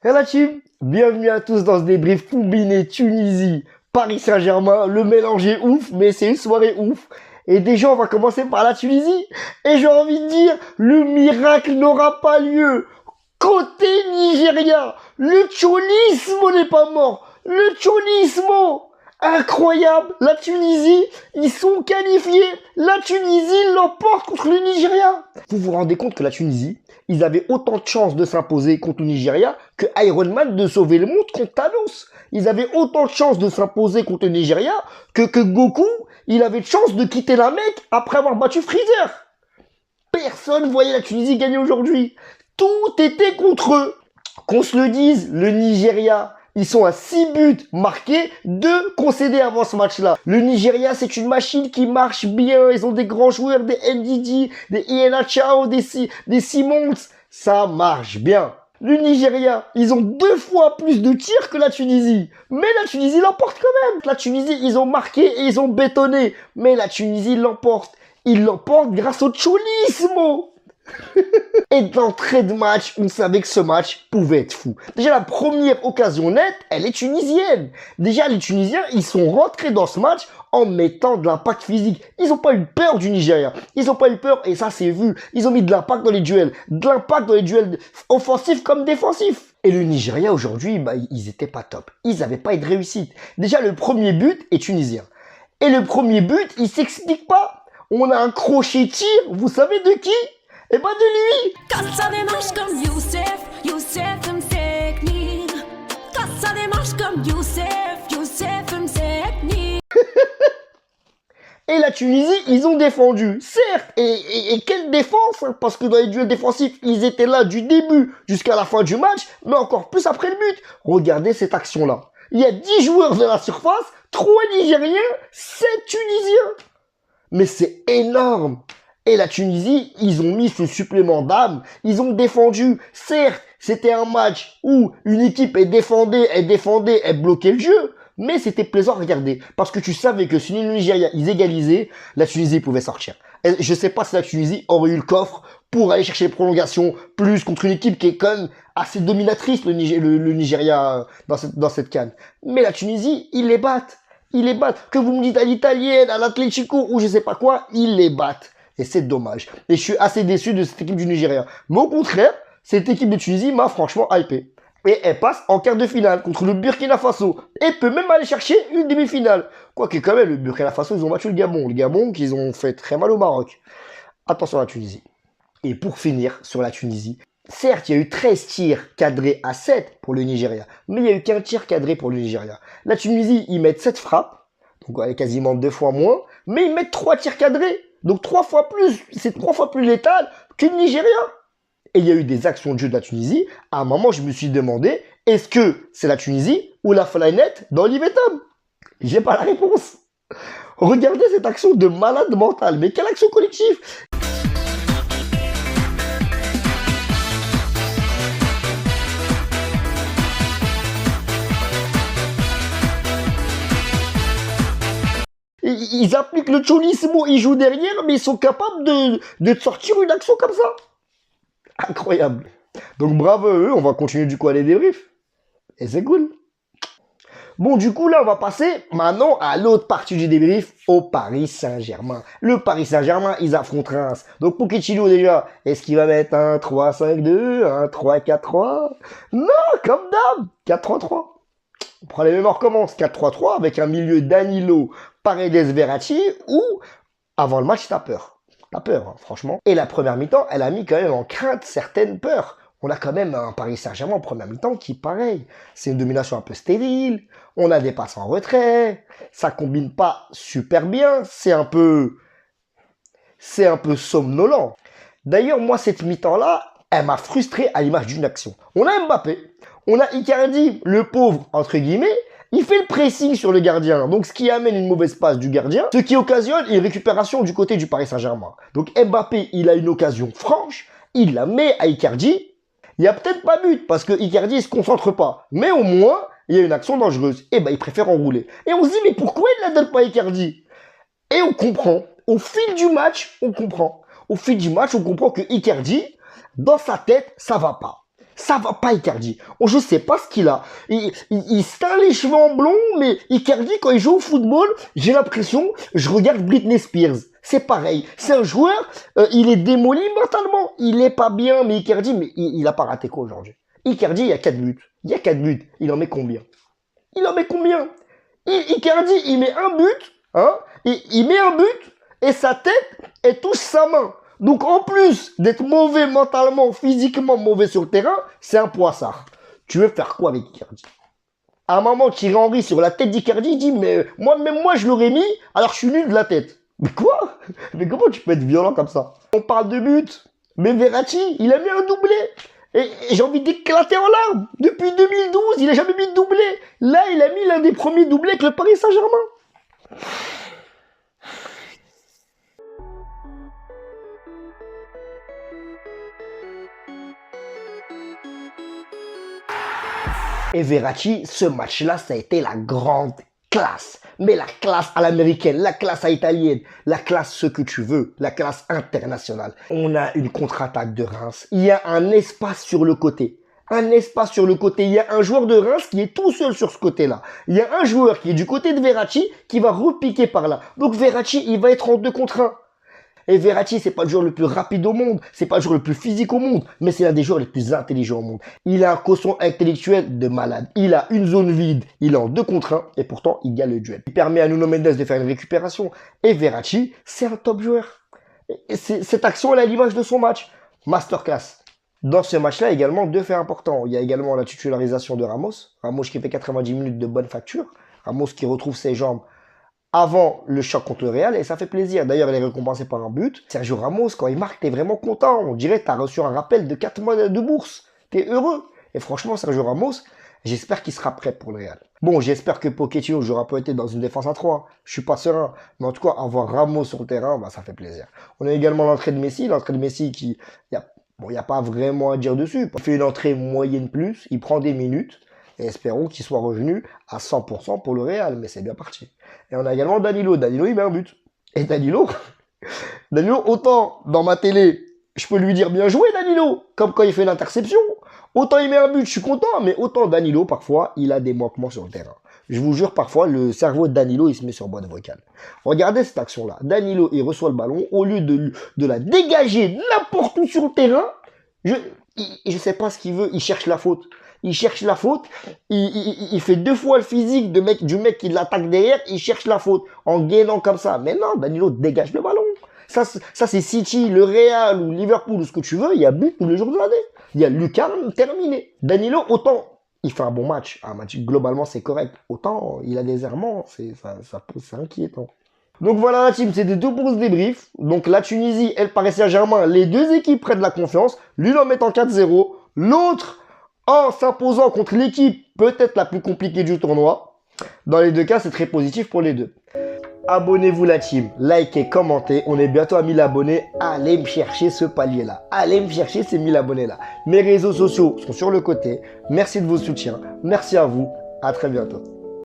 Hello la team, bienvenue à tous dans ce débrief combiné Tunisie, Paris Saint-Germain. Le mélange est ouf, mais c'est une soirée ouf. Et déjà, on va commencer par la Tunisie. Et j'ai envie de dire, le miracle n'aura pas lieu. Côté Nigeria, le Cholismo n'est pas mort. Le Cholismo, incroyable. La Tunisie, ils sont qualifiés. La Tunisie l'emporte contre le Nigeria. Vous vous rendez compte que la Tunisie, ils avaient autant de chances de s'imposer contre le Nigeria que Iron Man de sauver le monde contre Thanos. Ils avaient autant de chances de s'imposer contre le Nigeria que Goku, il avait de chances de quitter la Mecque après avoir battu Freezer. Personne voyait la Tunisie gagner aujourd'hui. Tout était contre eux. Qu'on se le dise, le Nigeria, ils sont à 6 buts marqués, 2 concédés avant ce match-là. Le Nigeria, c'est une machine qui marche bien. Ils ont des grands joueurs, des NDD, des Iheanacho, des Simons. Ça marche bien. Le Nigeria, ils ont 2 fois plus de tirs que la Tunisie. Mais la Tunisie l'emporte quand même. La Tunisie, ils ont marqué et ils ont bétonné. Mais la Tunisie l'emporte. Ils l'emportent grâce au Cholismo. Et d'entrée de match, on savait que ce match pouvait être fou. Déjà, la première occasion nette, elle est tunisienne. Déjà, les Tunisiens, ils sont rentrés dans ce match en mettant de l'impact physique. Ils n'ont pas eu peur du Nigeria. Ils n'ont pas eu peur, et ça, c'est vu. Ils ont mis de l'impact dans les duels. De l'impact dans les duels offensifs comme défensifs. Et le Nigeria, aujourd'hui, ils étaient pas top. Ils n'avaient pas eu de réussite. Déjà, le premier but est tunisien. Et le premier but, il s'explique pas. On a un crochet tir, vous savez de qui? Et pas de lui. Kassa démarche comme Youssef, Youssef m'sekni. Kassa démarche comme Youssef, Youssef m'sekni. Et la Tunisie, ils ont défendu, certes, et quelle défense, hein, parce que dans les duels défensifs, ils étaient là du début jusqu'à la fin du match, mais encore plus après le but. Regardez cette action-là. Il y a 10 joueurs de la surface, 3 Nigériens, 7 Tunisiens. Mais c'est énorme. Et la Tunisie, ils ont mis ce supplément d'âme, ils ont défendu. Certes, c'était un match où une équipe elle défendait, elle bloquait le jeu, mais c'était plaisant à regarder. Parce que tu savais que si le Nigeria, ils égalisaient, la Tunisie pouvait sortir. Et je sais pas si la Tunisie aurait eu le coffre pour aller chercher les prolongations, plus contre une équipe qui est quand même assez dominatrice, le Nigeria, dans cette CAN. Mais la Tunisie, ils les battent. Ils les battent. Que vous me dites à l'italienne, à l'Atlético, ou je sais pas quoi, ils les battent. Et c'est dommage. Et je suis assez déçu de cette équipe du Nigeria. Mais au contraire, cette équipe de Tunisie m'a franchement hypé. Et elle passe en quart de finale contre le Burkina Faso. Et peut même aller chercher une demi-finale. Quoique quand même, le Burkina Faso, ils ont battu le Gabon. Le Gabon, qu'ils ont fait très mal au Maroc. Attention à la Tunisie. Et pour finir sur la Tunisie, certes, il y a eu 13 tirs cadrés à 7 pour le Nigeria. Mais il n'y a eu qu'un tir cadré pour le Nigeria. La Tunisie, ils mettent 7 frappes. Donc quasiment 2 fois moins. Mais ils mettent 3 tirs cadrés. Donc 3 fois plus, c'est 3 fois plus létal que le Nigeria. Et il y a eu des actions de jeu de la Tunisie. À un moment, je me suis demandé, est-ce que c'est la Tunisie ou la Flynette d'Olivier Tom? J'ai pas la réponse. Regardez cette action de malade mental. Mais quelle action collective! Ils appliquent le Cholismo, ils jouent derrière, mais ils sont capables de sortir une action comme ça. Incroyable. Donc bravo à eux, on va continuer du coup à les débriefs. Et c'est cool. Bon, du coup, là, on va passer maintenant à l'autre partie du débrief, au Paris Saint-Germain. Le Paris Saint-Germain, ils affrontent Reims. Donc Pochettino, déjà, est-ce qu'il va mettre un 3-5-2, un 3-4-3? Non, comme d'hab, 4-3-3. On prend les mêmes, on recommence 4-3-3 avec un milieu Danilo, Paredes, Verratti, ou avant le match, t'as peur. T'as peur, hein, franchement. Et la première mi-temps, elle a mis quand même en crainte certaines peurs. On a quand même un Paris Saint-Germain en première mi-temps qui, pareil, c'est une domination un peu stérile. On a des passes en retrait. Ça combine pas super bien. C'est un peu somnolent. D'ailleurs, moi, cette mi-temps-là, elle m'a frustré à l'image d'une action. On a Mbappé. On a Icardi, le pauvre, entre guillemets, il fait le pressing sur le gardien, donc ce qui amène une mauvaise passe du gardien, ce qui occasionne une récupération du côté du Paris Saint-Germain. Donc Mbappé, il a une occasion franche, il la met à Icardi, il n'y a peut-être pas but, parce que Icardi ne se concentre pas, mais au moins, il y a une action dangereuse, et il préfère enrouler. Et on se dit, mais pourquoi il ne la donne pas à Icardi? Et on comprend, au fil du match, on comprend. Au fil du match, on comprend que Icardi, dans sa tête, ça va pas. Ça va pas, Icardi. Oh, je sais pas ce qu'il a. Il se teint les cheveux en blond, mais Icardi, quand il joue au football, j'ai l'impression, je regarde Britney Spears. C'est pareil. C'est un joueur, il est démoli mentalement. Il est pas bien, mais Icardi, mais il a pas raté quoi aujourd'hui? Icardi, il y a 4 buts. Il y a 4 buts. Il en met combien? Il en met combien? Icardi, il met un but, hein? Il met un but, et sa tête, elle touche sa main. Donc, en plus d'être mauvais mentalement, physiquement mauvais sur le terrain, c'est un poissard. Tu veux faire quoi avec Icardi? À un moment, Thierry Henry, sur la tête d'Icardi, il dit, mais même moi, je l'aurais mis, alors je suis nul de la tête. Mais quoi? Mais comment tu peux être violent comme ça? On parle de but, mais Verratti, il a mis un doublé. Et j'ai envie d'éclater en larmes. Depuis 2012, il n'a jamais mis de doublé. Là, il a mis l'un des premiers doublés avec le Paris Saint-Germain. Et Verratti, ce match-là, ça a été la grande classe. Mais la classe à l'américaine, la classe à l'italienne, la classe ce que tu veux, la classe internationale. On a une contre-attaque de Reims. Il y a un espace sur le côté. Un espace sur le côté. Il y a un joueur de Reims qui est tout seul sur ce côté-là. Il y a un joueur qui est du côté de Verratti qui va repiquer par là. Donc Verratti, il va être en 2 contre 1. Et Verratti, c'est pas le joueur le plus rapide au monde, c'est pas le joueur le plus physique au monde, mais c'est l'un des joueurs les plus intelligents au monde. Il a un quotient intellectuel de malade. Il a une zone vide, il est en 2 contre 1, et pourtant, il gagne le duel. Il permet à Nuno Mendes de faire une récupération. Et Verratti, c'est un top joueur. Et cette action, elle a l'image de son match. Masterclass. Dans ce match-là, également, 2 faits importants. Il y a également la titularisation de Ramos. Ramos qui fait 90 minutes de bonne facture. Ramos qui retrouve ses jambes avant le choc contre le Real, et ça fait plaisir. D'ailleurs, il est récompensé par un but. Sergio Ramos, quand il marque, t'es vraiment content. On dirait que t'as reçu un rappel de 4 mois de bourse. T'es heureux. Et franchement, Sergio Ramos, j'espère qu'il sera prêt pour le Real. Bon, j'espère que Pochettino jouera peut-être dans une défense à 3. Je suis pas serein. Mais en tout cas, avoir Ramos sur le terrain, bah, ça fait plaisir. On a également l'entrée de Messi. L'entrée de Messi qui, il n'y a pas vraiment à dire dessus. Il fait une entrée moyenne plus. Il prend des minutes. Et espérons qu'il soit revenu à 100% pour le Real, mais c'est bien parti. Et on a également Danilo. Danilo, il met un but. Et Danilo, autant dans ma télé, je peux lui dire bien joué Danilo, comme quand il fait l'interception. Autant il met un but, je suis content, mais autant Danilo, parfois, il a des manquements sur le terrain. Je vous jure, parfois, le cerveau de Danilo, il se met sur boîte vocale. Regardez cette action-là. Danilo, il reçoit le ballon, au lieu de la dégager n'importe où sur le terrain, je sais pas ce qu'il veut, il cherche la faute. Il cherche la faute, il fait 2 fois le physique du mec qui l'attaque derrière, il cherche la faute en gainant comme ça. Mais non, Danilo dégage le ballon. Ça c'est City, le Real ou Liverpool ou ce que tu veux, il y a but tous les jours de l'année. Il y a lucarne, terminé. Danilo, autant il fait un bon match, globalement c'est correct, autant il a des errements, c'est inquiétant. Donc voilà la team, c'était tout pour ce débrief. Donc la Tunisie, elle Paris Saint-Germain, les 2 équipes prennent de la confiance, l'une en mettant 4-0, l'autre en s'imposant contre l'équipe peut-être la plus compliquée du tournoi. Dans les 2 cas, c'est très positif pour les 2. Abonnez-vous la team, likez, commentez. On est bientôt à 1000 abonnés. Allez me chercher ce palier-là. Allez me chercher ces 1000 abonnés-là. Mes réseaux sociaux sont sur le côté. Merci de vos soutiens. Merci à vous. À très bientôt.